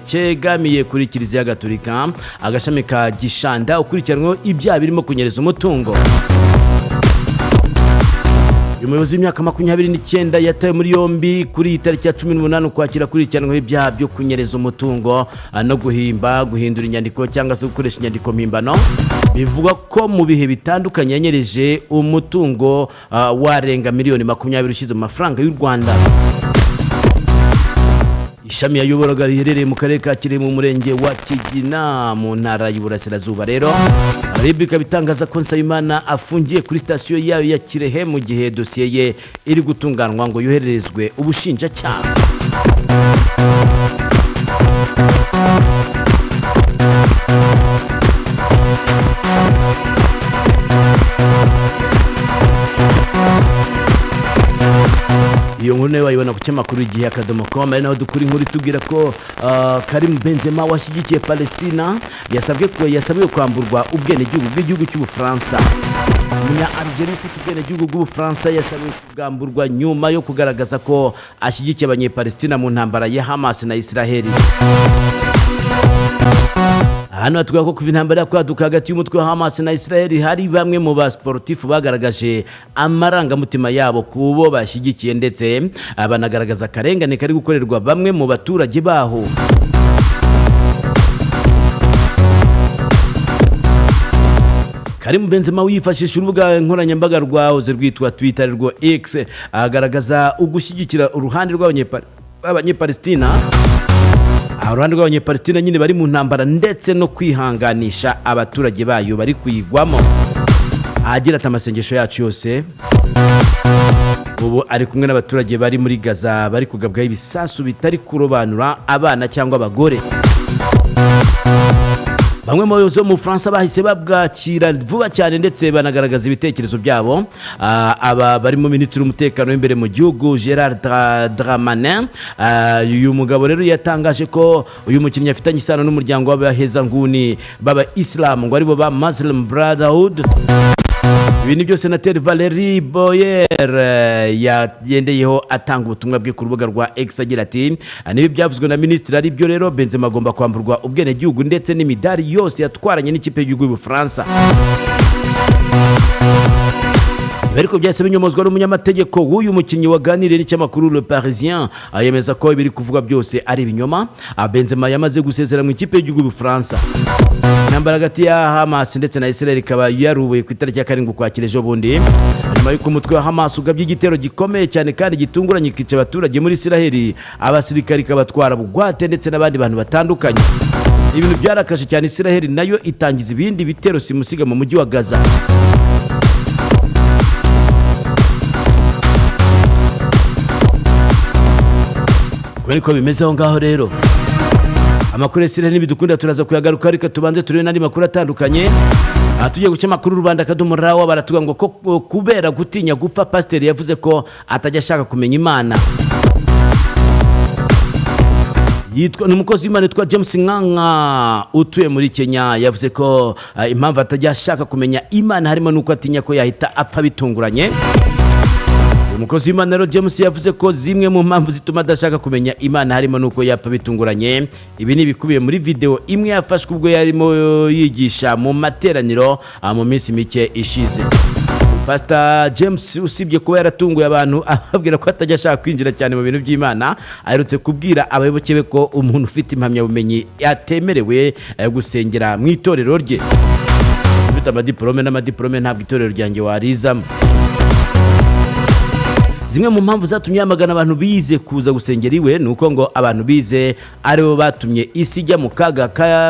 Cyegamiye kuri Kiliziya Gatolika agashami ka Gishanda ukurikiranwe ibyaha birimo kunyereza umutungo. Umuyobozi w'imyaka 29 yatawe muri yombi kuri itariki ya 18 kwakira kurikiranwe ibyaha byo kunyereza umutungo no guhindura inyandiko cyangwa se gukoresha inyandiko mpimbano. Bivugwa ko mu bihe bitandukanye yanyereje umutungo warenga miliyoni 20 ushize mu mafaranga y'u Rwanda. Ishami yayoboraga riherereye mu karere ka Kirehe mu murenge wa Kigina mu ntara y'Iburasirazuba. Rero Republika bitangaza ko Nsabimana afungiye kuri station yayo ya Kirehe mu gihe dosiye ye iri gutunganwa ngo yohererezwe ubushinjacyaha. Iyo nkuru nayo wayibona ku cyamakuru igihe akadomo.com ari naho dukuri inkuru itubwira ko Karim Benzema washyigikiye Palestina yasabwe kwamburwa ubwenegihugu bw'igihugu cy'Ubufaransa. Umunya Algeria ufite ubwenegihugu bw'Ubufaransa yasabwe kugamburwa nyuma yo kugaragaza ko ashyigikiye abanyepalestina mu ntambara ya Hamas na Israel. Hano atubwira ko kuva intambara yakwaduka hagati y'umutwe wa Hamas na Israel hari bamwe mu ba sportif bagaragaje amarangamutima yabo kubo bashyigikiye ndetse abanagaragaza karengane kari gukorerwa bamwe mu baturage baho. Karim Benzema wifashisha urubuga nkoranyambaga rwahoze rwitwa Twitter rwo X agaragaza ugushyigikira uruhande rw'abanyepalestina. Aruhande rw'abanyepalestina nyine bari mu ntambara ndetse no kwihanganisha abaturage bayo bari kuyigwamo. Agira ati amasengesho yacu yose ubu ari kumwe n'abaturage bari muri Gaza bari kugabwaho ibisasu bitari kurobanura abana cyangwa abagore. Bamwe mu bayobozi bo mu Faransa bahise babwakira vuba cyane ndetse banagaragaza ibitekerezo byabo. Aba barimo Minisitiri w'umutekano w'imbere mu gihugu Gerard Dramanin. Uyu mugabo rero yatangaje ko uyu mukinnyi afitanye isano n'umuryango w'abahezanguni baba Islam ngo aribo ba Muslim Brotherhood. Ibi ni byo Senateri Valérie Boyer yagendeyeho atanga ubutumwa bwe ku rubuga rwa X agira ati nibi byavuzwe na Minisitiri ari byo rero Benzema agomba kwamburwa ubwenegihugu ndetse n'imidari yose yatwaranye n'ikipe y'igihugu y'Ubufaransa. Ariko byase binyomozwa n'umunyamategeko w'uyu mukinnyi waganiriye n'icyamakuru Le Parisien ayemeza ko ibiri kuvuga byose ari ibinyoma. Benzema yamaze gusezera mu ikipe y'igihugu y'Ubufaransa. Intambara hagati ya Hamas ndetse na Israel ikaba yarubuye ku itariki ya 7 kwakira ejo bundi nyuma y'uko umutwe wa Hamas ugabye igitero gikomeye cyane kandi gitunguranye kica abaturage muri Israel, abasirikari kabatwara bugwate ndetse n'abandi bantu batandukanye. Ibintu byarakaje cyane Israel nayo itangiza ibindi bitero simusiga mu mujyi wa Gaza. Ko bimeze aho ngaho rero amakuru y'Isiraheli n'ibidukunda turaza kuyagaruka ariko tubanze turebe n'andi makuru atandukanye. Tugiye guca makuru Rwanda kadomurawa baratuga ngo ko kubera gutinya gupfa pasiteri yavuze ko atajya ashaka kumenya Imana. Yitwa n'umukozi w'Imana witwa James Nganga utuye muri Kenya yavuze ko impamvu atajya ashaka kumenya Imana harimo nuko atinya ko yahita apfa bitunguranye. Umukozi w'Imana rero James yavuze ko zimwe mu mpamvu zituma adashaka kumenya Imana harimo nuko yapfa bitunguranye. Ibi ni bikubiye muri video imwe yafashwe ubwo yarimo yigisha mu materaniro mu minsi mike ishize. Pastor James usibye kuba yaratunguye abantu ababwira ko atajya ashaka kwinjira cyane mu bintu by'Imana, aherutse kubwira abayoboke be ko umuntu ufite impamyabumenyi yatemerewe gusengera mu itorero rye. Ufite amadiplome ntabwo itorero ryanjye warizamo. Zimwe mu mpamvu zatumye yamagana abantu bize kuza gusengera iwe nuko ngo abantu bize aribo batumye isi ijya mu kaga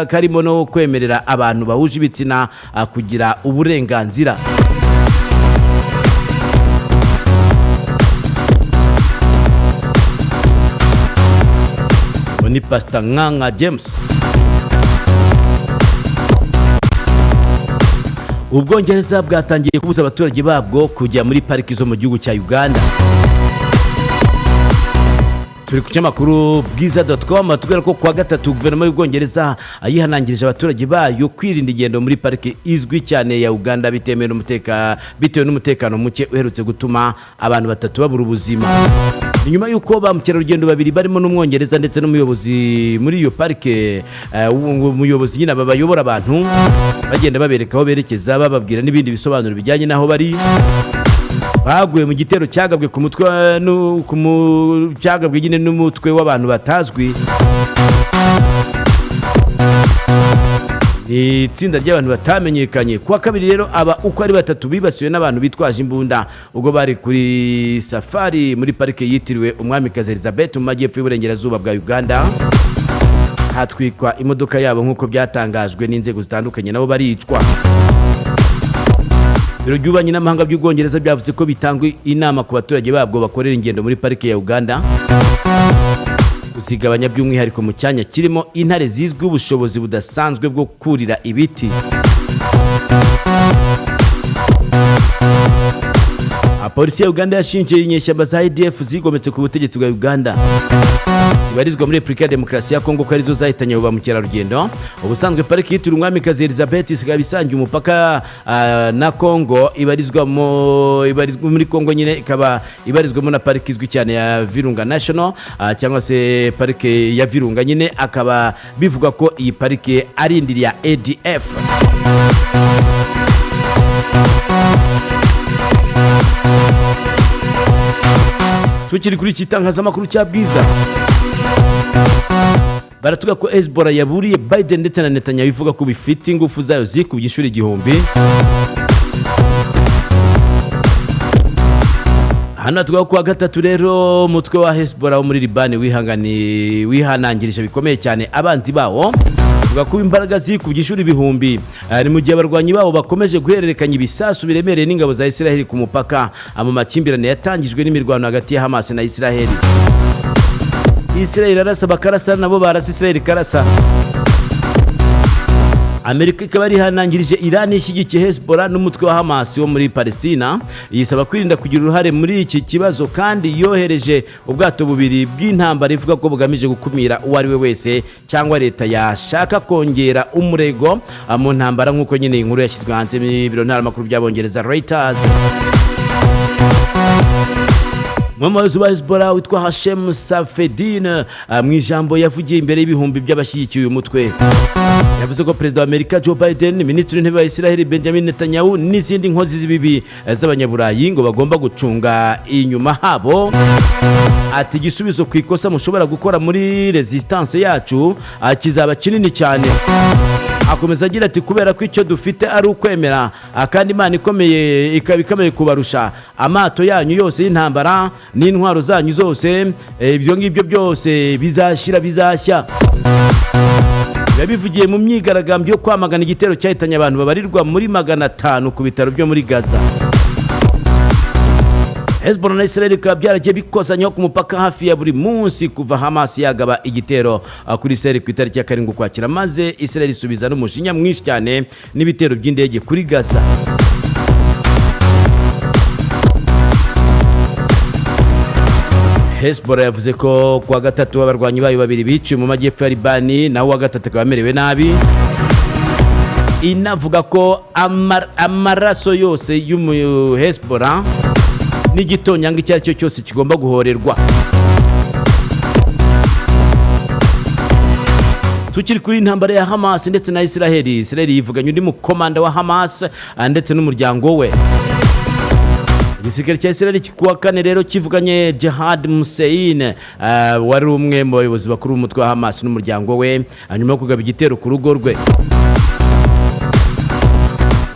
karimo no kwemerera abantu bahuje ibitsina kugira uburenganzira. Ni Pastor Nganga James. Ubwongereza bwatangiye kubuza abaturage babwo kujya muri pariki zo mu gihugu cya Uganda. turi ku kinyamakuru bwiza.com atubwira ko kuwa gatatu guverinoma y'Ubwongereza yihanangirije abaturage bayo kwirinda ingendo muri parike izwi cyane ya Uganda bitewe n'umutekano muke uherutse gutuma abantu batatu babura ubuzima. Nyuma yuko ba mukerarugendo babiri barimo n'umwongereza ndetse n'umuyobozi muri iyo parike, umuyobozi nyine babayobora abantu bagenda babereka aho berekeza, bababwira n'ibindi bisobanuro bijyanye naho bari, baguye mu gitero cyagabwe ku mutwe cyagabwe nyine n'umutwe w'abantu batazwi. Ni itsinda ry'abantu batamenyekanye. Kuwa kabiri rero aba uko ari batatu bibasiwe n'abantu bitwaje imbunda ubwo bari kuri safari muri parike yitiriwe Umwamikazi Elizabeth mu majyepfo y'uburengerazuba bwa Uganda. Hatwikwa imodoka yabo nk'uko byatangajwe n'inzego zitandukanye, nabo baricwa. Biro by'ububanyi n'amahanga by'Ubwongereza byavuze ko bitanga inama ku baturage babwo bakorera ingendo muri parike ya Uganda kuzigabanya by'umwihariko mu cyanya kirimo intare zizwi ubushobozi budasanzwe bwo kurira ibiti. Polisi ya Uganda yashinje inyeshyamba za IDF zigometse ku butegetsi bwa Uganda zibarizwa muri Republika ya Demokarasi ya Kongo ko arizo zahitanye ba mukerarugendo. Ubusanzwe pariki yitiriwe Umwamikazi Elizabeth ikaba isangiye umupaka na Kongo, ibarizwa muri Kongo nyine, ikaba ibarizwamo na pariki izwi cyane ya Virunga National cyangwa se pariki ya Virunga nyine, akaba bivuga ko iyi pariki ari indiri ya ADF. Tukiri kuri itangazamakuru cya Bwiza, baratuga ko Hezbollah yaburiye Biden ndetse na Netanyahu ivuga ko bifite ingufu zayo zikubye inshuro 1000. Hano tugaho kuwa gatatu rero umutwe wa Hezbollah wo muri Libani wihanangirije bikomeye cyane abanzi bawo, uvuga ko imbaraga zikubye inshuro 1000 ari mu gihe abarwanyi babo bakomeje guhererekanya ibisasu biremereye n'ingabo za Israel ku mupaka mu makimbirane yatangijwe n'imirwano hagati ya Hamas na Israel. Israel arasa bakarasa, nabo barasa Israel karasa. Amerika ikaba rihanangirije Iran ishyigikiye Hezbollah n'umutwe wa Hamas wo muri Palestina, yisaba kwirinda kugira uruhare muri iki kibazo, kandi yohereje ubwato bubiri bw'intambara ivuga ko bugamije gukumira uwo ari we wese cyangwa leta yashaka kongera umurego mu ntambara, nk'uko nyine inkuru yashyizwe hanze n'ibiro ntaramakuru by'Abongereza Reuters. Umuyobozi wa Hezbollah witwa Hashem Safedin mu ijambo yavugiye imbere y'ibihumbi by'abashyigikiye uyu mutwe, yavuze ko Perezida wa Amerika Joe Biden, Minisitiri w'Intebe wa Israel Benjamin Netanyahu n'izindi nkozi z'ibibi z'abanyaburayi ngo bagomba gucunga inyuma habo. Ati igisubizo ku ikosa mushobora gukora muri resistance yacu kizaba kinini cyane. Akomeza agira ati kubera ko icyo dufite ari ukwemera, kandi Imana ikomeye ikameye kubarusha, amato yanyu yose y'intambara n'intwaro zanyu zose, ibyo ngibyo byose bizashya. Yabivugiye mu myigaragambyo yo kwamagana igitero cyahitanye abantu babarirwa muri 500 ku bitaro byo muri Gaza. Hezbollah na Israel bikaba byaragiye bikozanyaho ku mupaka hafi ya buri munsi kuva Hamas yagaba igitero kuri Israel ku itariki ya 7 Ukwakira, maze Israel isubiza n'umushinya mwinshi cyane n'ibitero by'indege kuri Gaza. Hezbollah yavuze ko kuwa gatatu abarwanyi bayo babiri biciwe mu majyepfo ya Libani, naho wa gatatu akaba amerewe nabi. Inavuga ko amaraso yose y'umu Hezbollah n'igitonyanga icyo ari cyo cyose kigomba guhorerwa. Tukiri kuri intambara ya Hamas ndetse na Israel, Israel yivuganye undi mukomanda wa Hamas ndetse n'umuryango we. Igisirikare cya Israel kuwa kane rero kivuganye Jihad Hussein, wari umwe mu bayobozi bakuru b'umutwe wa Hamas n'umuryango we, nyuma yo kugaba igitero ku rugo rwe.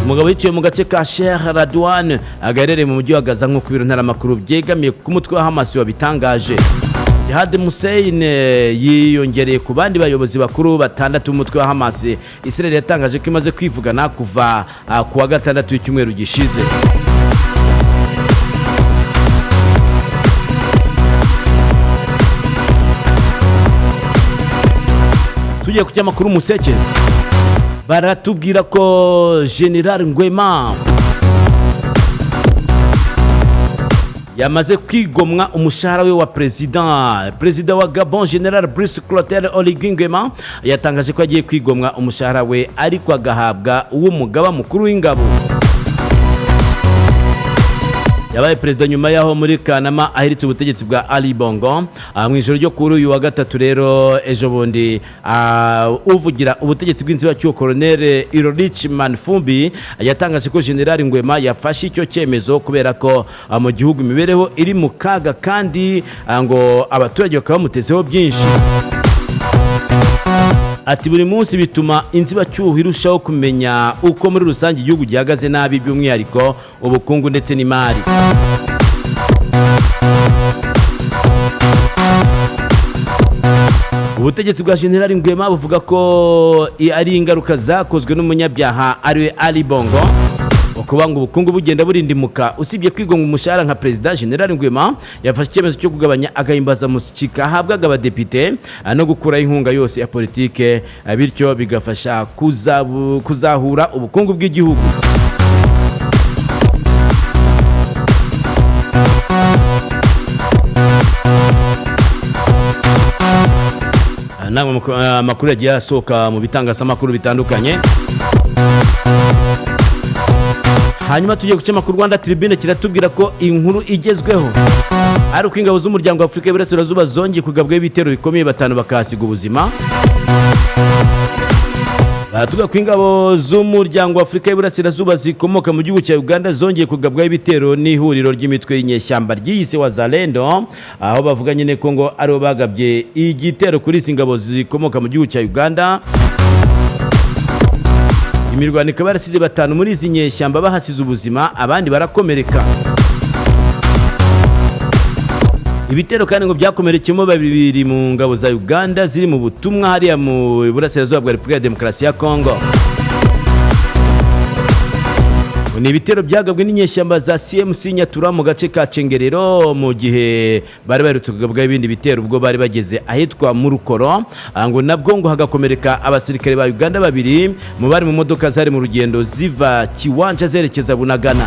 Umugabo yiciwe mu gace ka Sheikh Radwan agarereye mu mujyi wa Gaza, nk'uko ibiro ntaramakuru byegamiye ku mutwe wa Hamas wabitangaje. Jihad Hussein yiyongereye ku bandi bayobozi bakuru batandatu b'umutwe wa Hamas. Israel yatangaje ko imaze kwivugana kuva kuwa gatandatu w'icyumweru gishize. Tugiye ku cyamakuru Museke, baratubwira ko General Ngwema yamaze kwigomwa umushahara we wa perezida wa Gabon General Brice Clotaire Oligui Nguema yatangaje ko agiye kwigomwa umushahara we ariko agahabwa uw'umugaba mukuru w'ingabo. Yabaye perezida nyuma yaho muri Kanama ahiritse ubutegetsi bwa Ali Bongo mu ijoro ryo kuri uyu wa gatatu. Rero ejo bundi uvugira ubutegetsi bw'inzibacyuho Colonel Irorich Manfumbi yatangaje ko General Nguema yafashe icyo cyemezo kubera ko mu gihugu imibereho iri mu kaga kandi ngo abaturage bakaba bamutezeho byinshi. Ati buri munsi bituma inzibacyuho irushaho kumenya uko muri rusange igihugu gihagaze nabi, by'umwihariko ubukungu ndetse n'imari. Ubutegetsi bwa General Nguema buvuga ko ari ingaruka zakozwe n'umunyabyaha ariwe Ali Bongo kuba ngo ubukungu bugenda burindimuka. Usibye kwigomwa umushahara nka perezida, General Nguema yafashe icyemezo cyo kugabanya agahimbaza mushyika ahabwaga abadepite no gukuraho inkunga yose ya politike, bityo bigafasha kuzahura ubukungu bw'igihugu. Amakuru yagiye asohoka mu bitangazamakuru bitandukanye. Hanyuma tugiye gucema ku Rwanda Tribune kiratubwira ko inkuru igezweho ari uko ingabo z'umuryango wa Afurika y'Iburasirazuba zongeye kugabwaho ibitero bikomeye, batanu bakahasiga ubuzima. Baratuga ko ingabo z'umuryango wa Afurika y'Iburasirazuba zikomoka mu gihugu cya Uganda zongeye kugabwaho ibitero n'ihuriro ry'imitwe y'inyeshyamba ry'iyise Wazalendo, aho bavuga nyine ko ngo aribo bagabye igitero kuri izi ngabo zikomoka mu gihugu cya Uganda. Imirwano ikaba yarasize batanu muri izi nyeshyamba bahasize ubuzima, abandi barakomereka. Ibitero kandi ngo byakomerekemo babiri mu ngabo za Uganda ziri mu butumwa hariya mu Burasirazuba bwa Repubulika ya Demokarasi ya Kongo. Ni ibitero byagabwe n'inyeshyamba za CMC Nyatura mu gace ka Cengerero, mu gihe bari barutse kugabwa ibindi bitero ubwo bari bageze ahitwa mu Rukoro, ngo nabwo ngo hagakomereka abasirikare ba Uganda babiri mu bari mu modoka zari mu rugendo ziva Kiwanja zerekeza Bunagana.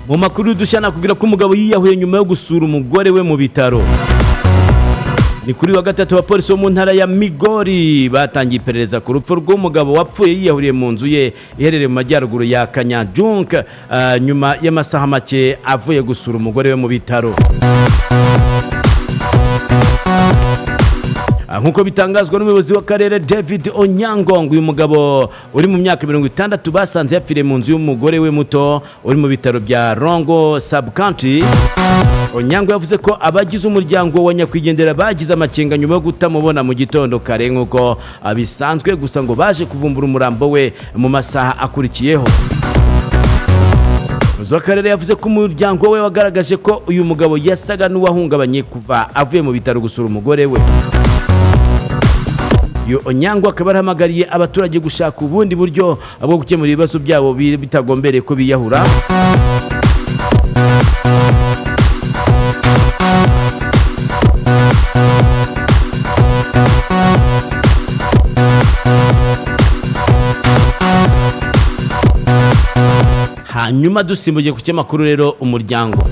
Mu makuru dushana kugira ko umugabo yiyahuye nyuma yo gusura umugore we mu bitaro. Ni kuri wa gatatu abapolisi bo mu ntara ya Migori batangiye iperereza ku rupfu rw'umugabo wapfuye yiyahuriye mu nzu ye iherereye mu majyaruguru ya Kanyajunk nyuma y'amasaha make avuye gusura umugore we mu bitaro. Nkuko bitangazwa n'umuyobozi w'akarere David Onyango, uyu mugabo uri mu myaka 60 basanze yapfiriye mu nzu y'umugore we muto uri mu bitaro bya Rongo Sabakunzi. Onyango yavuze ko abagize umuryango wa nyakwigendera bagize amakenga nyuma yo gutamubona mu gitondo kare nkuko abisanzwe, gusa ngo baje kuvumbura umurambo we mu masaha akurikiyeho. Umuyobozi w'akarere yavuze ko umuryango we wagaragaje ko uyu mugabo yasaga n'uwahungabanye kuva avuye mu bitaro gusura umugore we. Onyango akaba arahamagariye abaturage gushaka ubundi buryo bwo gukemura ibibazo byabo bitagombereye ko biyahura. Hanyuma dusimbuye ku cyamakuru rero umuryango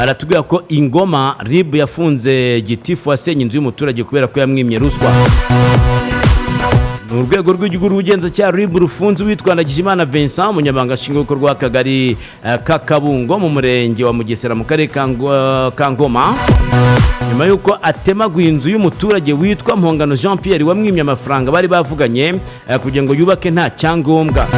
aratubwira ko ingoma RIB yafunze gitifu wasenye inzu y'umuturage kubera ko yamwimye ruswa. Mu rwego rw'igihugu rw'ubugenzacyaha RIB rufunze witwa Ndagijimana Vincent, umunyamabanga nshingwabikorwa w'akagari ka Kabungo mu murenge wa Mugesera mu karere ka Ngoma, nyuma y'uko atemaguye inzu y'umuturage witwa Mpongano Jean Pierre wamwimye amafaranga bari bavuganye kugira ngo yubake nta cyangombwa.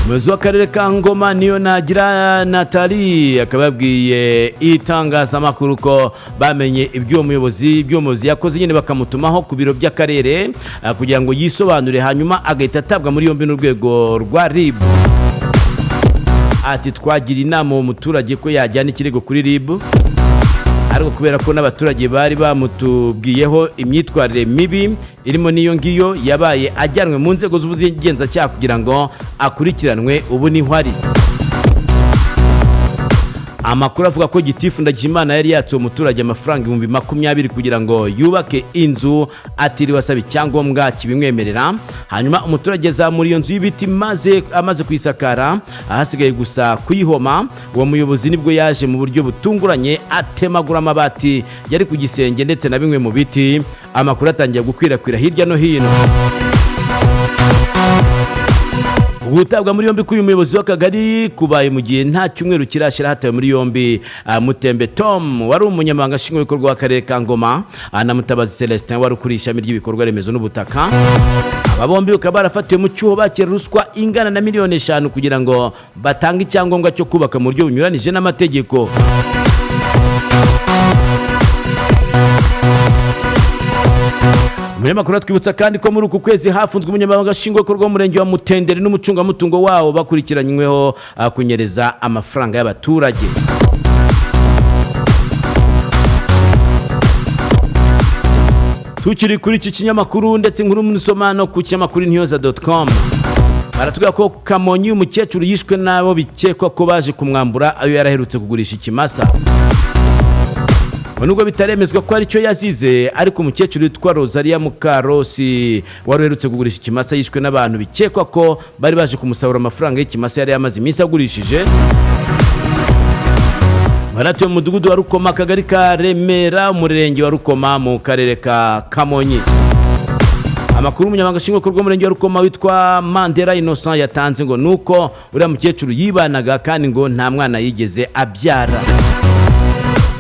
Umuyobozi w'akarere ka Ngoma niyo nagira Nathalie akababwiye itangazamakuru ko bamenye iby'uwo muyobozi yakoze nyine bakamutumaho ku biro by'akarere kugira ngo yisobanure, hanyuma agahita atabwa muri yombi n'urwego rwa RIB. Ati twagira inama uwo muturage ko yajyana ikirego kuri RIB ariko kubera ko n'abaturage bari bamutubwiyeho imyitwarire mibi irimo niyo ngiyo yabaye ajyanwe mu nzego z'ubugenzacyaha kugira ngo akurikiranwe. Ubu niho ari. Amakuru avuga ko Gitifu Ndagijimana yari yatse umuturage amafaranga 20,000 kugira ngo yubake inzu atiriwe asaba icyangombwa kibimwemerera. Hanyuma umuturage zamura iyo nzu y'ibiti amaze kuyisakara, ahasigaye gusa kuyihoma. Uwo muyobozi nibwo yaje mu buryo butunguranye atemagura amabati yari ku gisenge ndetse na bimwe mu biti. Amakuru atangiye gukwirakwira hirya no hino. Gutabwa muri yombi k'uyu muyobozi w'akagari kubaye mu gihe nta cyumweru kirashira hatawe muri yombi Mutembe Tom wari umunyamabanga nshingwabikorwa w'akarere ka Ngoma na Mutabazi Celestin wari ukuriye ishami ry'ibikorwa remezo n'ubutaka. Aba bombi bakaba barafatiwe mu cyuho bakira ruswa ingana na miliyoni 5 kugira ngo batange icyangombwa cyo kubaka mu buryo bunyuranije n'amategeko. Umunyamakuru twibutsa kandi ko muri uku kwezi hafunzwe umunyamabanga nshingwabikorwa w'umurenge wa Mutenderi n'umucungamutungo wawo bakurikiranyweho kunyereza amafaranga y'abaturage. Tukiri kuri iki kinyamakuru ndetse inkuru musomano ku kinyamakuru intyoza.com baratubwira ko Kamonyi umukecuru yishwe nabo bikekwa ko baje kumwambura ayo yaraherutse kugurisha ikimasa. Nubwo bitaremezwa ko ari cyo yazize, ariko umukecuru witwa Rosalia Mukarosi waruherutse kugurisha ikimasa yishwe n'abantu bikekwa ko bari baje kumusabura amafaranga y'ikimasa yari yamaze iminsi agurishije. Baratuye mu mudugudu wa Rukoma, akagari ka Remera, umurenge wa Rukoma mu karere ka Kamonyi. Amakuru umunyamabanga nshingwabikorwa w'umurenge wa Rukoma witwa Mandela Innocent yatanze ngo nuko uriya mukecuru yibanaga kandi ngo nta mwana yigeze abyara.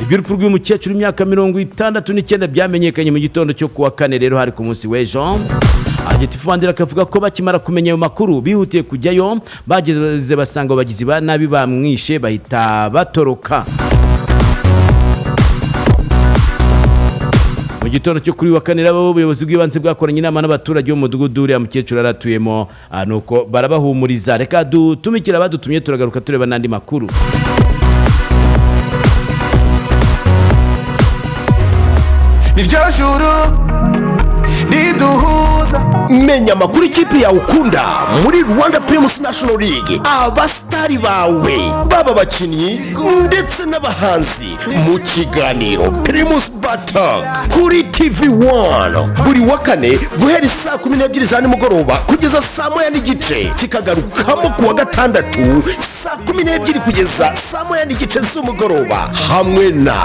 Iby'urupfu rw'uyu mukecuru imyaka 69 byamenyekanye mu gitondo cyo kuwa kane rero hari ku munsi w'ejo. Gitifu Mandela akavuga ko bakimara kumenya ayo makuru bihutiye kujyayo, bageze basanga abagizi ba nabi bamwishe bahita batoroka. Mu gitondo cyo kuri wa kane rabo ubuyobozi bw'ibanze bwakoranye inama n'abaturage bo mu mudugudu uriya mukecuru aratuyemo, nuko barabahumuriza. Reka dutumikira badutumye turagaruka tureba n'andi makuru. Niryo juru riduhuza, menya amakuru ikipe yawe ukunda muri Rwanda Primus National League, abastari bawe baba abakinnyi ndetse n'abahanzi mu kiganiro Primus Battle kuri TV1 buri wa kane guhera saa 12 za nimugoroba kugeza saa 1:30, kikagarukamo kuwa gatandatu saa 12 kugeza saa 1:30 z'umugoroba, hamwe na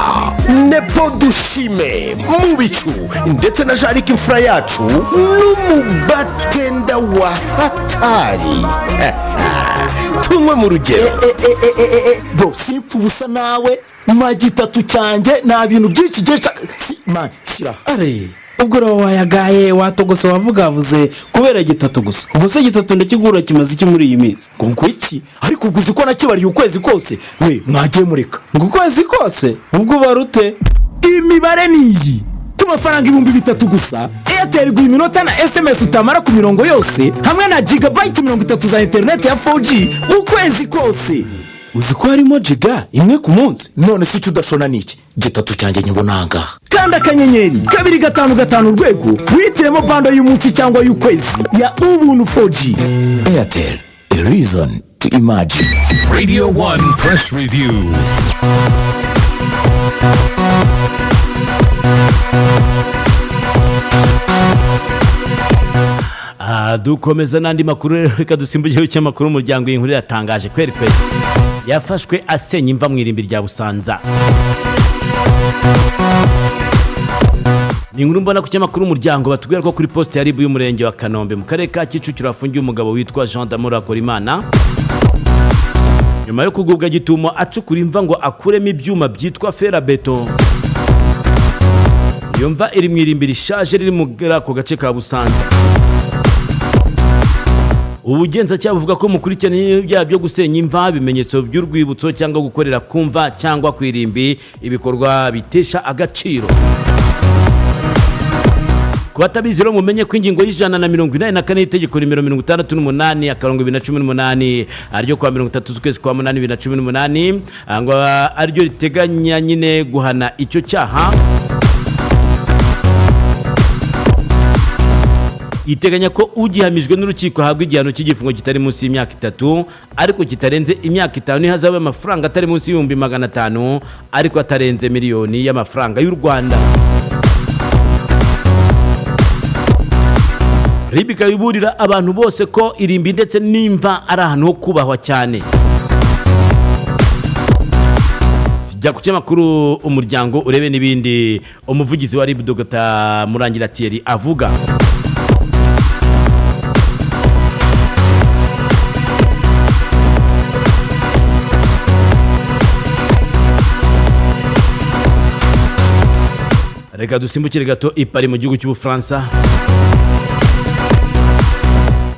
Nepo Dushime mu bicu ndetse na Jariki imfura yacu n'umubatenda wa hatari. Tumwe mu rugero bro, simfu busa nawe magitatu cyanjye nta bintu byinshi gesha man kira are ubwo rawa wayagaye watogose wavugavuze kubera gitatu gusa. Ubwo se gitatu ndakigura kimaze iki muri iyi minsi ngo iki, ariko uguze uko nakibariye ukwezi kose we mwagiye mureka ngo ukwezi kose ubwo barute imibare niyi amafaranga 3,000 gusa. Airtel guha iminota na SMS utamara ku mirongo yose hamwe na gigabyte 30 za internet ya 4G ukwezi kose. Uzi ko harimo giga imwe ku munsi? None si cyo udashona niki gitatu cyanjye nyibonanga. Kanda akanyenyeri 255 urwego witiremo bando y'umunsi cyangwa y'ukwezi ya ubuntu 4G. Airtel, a reason to imagine. Radio 1 Press Review. Dukomeza n'andi makuru. Reka dusimbuye cy'amakuru umuryango w'inkuru yatangaje kweri yafashwe asenya imva mu irimbi rya Busanza. Ni inkuru mbona ku cy'amakuru umuryango batubwira ko kuri poste ya RIB y'umurenge wa Kanombe mu karere ka Kicukiro afungiye umugabo witwa Jean d'Amour Akorimana nyuma yo kugubwa gitumo acukura imva ngo akuremo ibyuma byitwa fera beton. Iyo mva iri mu irimbi rishaje riri mu ko gace ka Busanza. Ubugenzacyaha buvuga ko mukurikiranye ibyaha byo gusenya imva, bimenyetso by'urwibutso cyangwa gukorera kumva cyangwa kwirimbi ibikorwa bitesha agaciro. kubatabizi rero mumenye ko ingingo y'ijana na 184 y'itegeko nimero 68 akarongo 2018 aryo kwa 30 z'ukwezi kwa 8 2018 ngo aryo riteganya nyine guhana icyo cyaha. Iteganya ko ugihamijwe n'urukiko habwa igihano cy'igifungo kitari munsi y'imyaka 3 ariko kitarenze imyaka 5 nihazabe amafaranga atari munsi y'ibihumbi 500 ariko atarenze miliyoni y'amafaranga y'u Rwanda. Ribika biburira abantu bose ko irimbi ndetse nimva ari ahantu ho kubahwa cyane. Jya ku cyamakuru umuryango urebe n'ibindi umuvugizi wa RIB Dr. Murangira Thierry avuga. Reka dusimbukire gato ipari mu gihugu cy'Ubufaransa.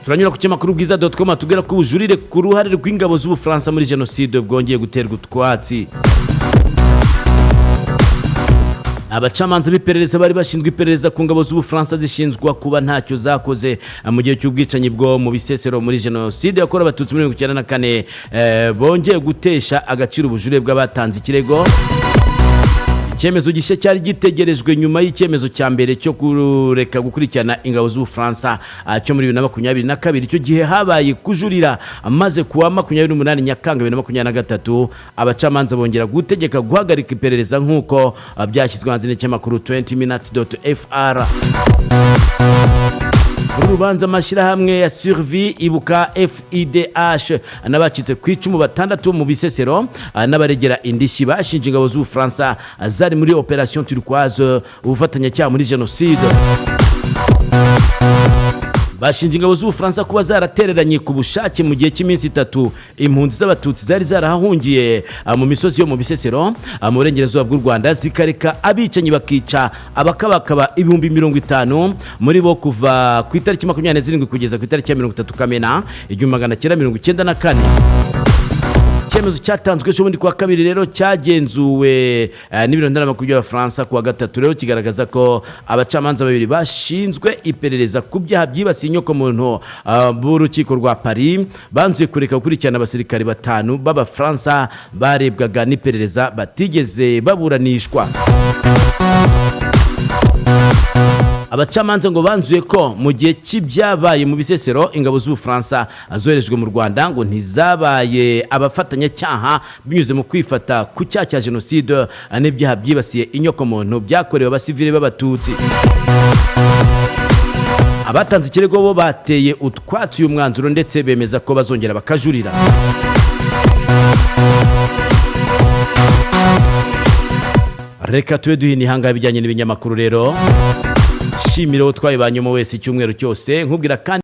Turanyura ku cyamakuru bwiza.com atubwira ko ubujurire ku ruhare rw'ingabo z'Ubufaransa muri genocide bwongeye guterwa utwatsi. Abacamanza b'iperereza bari bashinzwe iperereza ku ngabo z'Ubufaransa zishinzwa kuba ntacyo zakoze mu gihe cy'ubwicanyi bwo mu bisesero muri genocide yakorewe abatutsi muri 1994 bongeye gutesha agaciro ubujurire bw'abatanze ikirego. Icyemezo gishya cyari gitegerejwe nyuma y'icyemezo cya mbere cyo kureka gukurikirana ingabo z'Ubufaransa cyo muri 2022. Icyo gihe habaye kujurira amaze kuwa 28 Nyakanga 2023 abacamanza bongera gutegeka guhagarika iperereza nk'uko byashyizwe hanze n'icyamakuru 20minutes.fr. Urubanza amashyirahamwe ya Survie Ibuka FIDH n'abacitse ku icumu batandatu mu bisesero n'abaregera indishyi bashinje ingabo z'Ubufaransa zari muri Operation Turquoise ubufatanyacyaha muri genocide. Bashinje ingabo z'Ubufaransa kuba zaratereranye ku bushake mu gihe cy'iminsi 3 impunzi z'abatutsi zari zarahungiye mu misozi yo mu bisesero mu burengerazuba bw'u Rwanda zikareka abicanyi bakica abakabakaba 50,000 muri bo kuva ku itariki 27 kugeza ku itariki 30 Kamena 1994. Icyemezo cyatanzwe cyo bundi kwa kabiri rero cyagenzuwe n'ibiro ntaramakuru by'Abafaransa kuwa gatatu rero kigaragaza ko abacamanza babiri bashinzwe iperereza ku byaha byibasiye inyoko muntu b'urukiko rwa Paris banzuye kureka gukurikirana abasirikari 5 b'Abafaransa barebwaga n'iperereza batigeze baburanishwa. Abacamanza ngo banzuye ko mu gihe cy'ibyabaye mu bisesero ingabo z'Ubufaransa zoherejwe mu Rwanda ngo ntizabaye abafatanyacyaha binyuze mu kwifata ku cyaha cya genocide n'ibyaha byibasiye inyoko muntu byakorewe abasivile b'abatutsi. Abatanze ikirego bo bateye utwatsi uyu mwanzuro ndetse bemeza ko bazongera bakajurira. Reka tube duhini hanga bijyanye n'ibinyamakuru rero. Shimiro twayibanyemo wese icyumweru cyose nkubwira kandi